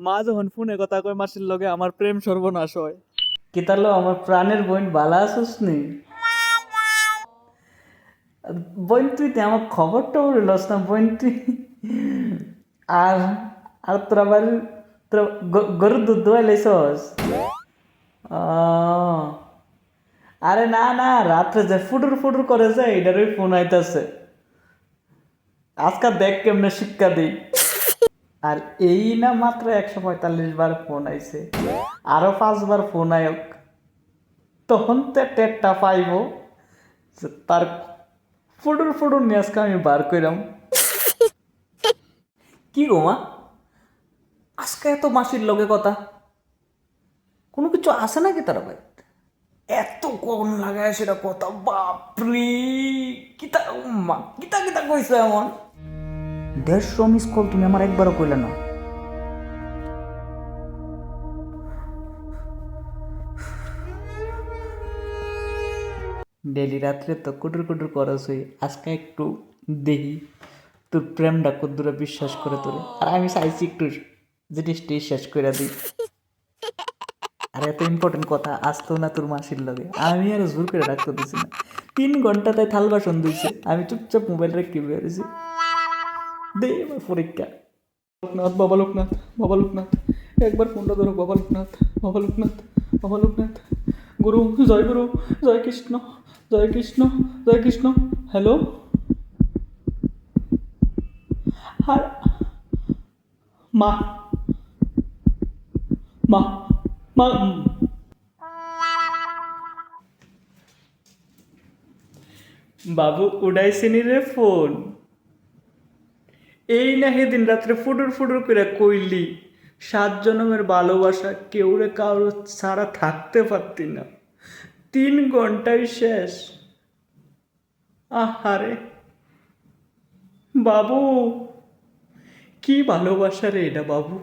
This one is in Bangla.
মা যখন ফোনে কথা কয় মাসির লগে আমার প্রেম সর্বনাশ হয়। কি তাহলে আমার প্রাণের বোন বালা আসুস নি? বোন তুই তে আমার খবরটা উড়লস না বোন তুই। আর আর তোরা বাড়ি তোরা গরুর দুধ দোয়াই লাইছস? আরে না না, রাত্রে যে ফুটুর ফুটুর করে যায় এটারই ফোন আইতাছে। আজকাল দেখ কেমনে শিক্ষা দিই। আর এই না মাত্র 145 বার ফোন আইছে, আরো 5 বার ফোন আয়ক, তখন তো টেরটা পাইব যে তার ফুটুর ফুটুর নিয়ে আজকে আমি বার কইরাম। কি গো মা, আজকে এত মাসির লগে কথা, কোনো কিছু আছে নাকি তার ভাই? এত কোন লাগায় সেটা কথা, বাপরে! কিতা মা, কিতা কিতা কইছো এমন? 150 মিস কল তুমি আমার একবারও কইলে না। ডেলি রাত্রে তো কুটুর কুটুর করস হই, আজকে একটু দেখি তোর প্রেমটা কদ্দুরা বিশ্বাস করে তোরে। আর আমি চাইছি একটু জিনিসটি শেষ করে দিই। আর এত ইম্পর্টেন্ট কথা আসতো না তোর মাসির লগে, আমি আর জোর করে রাখতে দিছি না। 3 ঘন্টা তাই থাল বাসন ধুইছে, আমি চুপচাপ মোবাইল রেখে বেরিয়েছি। দে এবার পরীক্ষা। লোকনাথ, বাবা লোকনাথ, বাবা লোকনাথ, একবার ফোনটা ধরো। বাবা লোকনাথ, বাবা লোকনাথ, বাবা লোকনাথ। গুরু, জয় গুরু, জয় কৃষ্ণ, জয় কৃষ্ণ, জয় কৃষ্ণ। হ্যালো। আর মা, মা, মা। বাবু উড়াইছিনি রে ফোন? এই না সেদিন রাত্রে ফুটুর ফুটুর করে কইলি 7 জনমের ভালোবাসা, কেউ রে কারো ছাড়া থাকতে পারতি না, 3 ঘন্টায় শেষ। আহারে বাবু, কি ভালোবাসা রে এটা বাবু।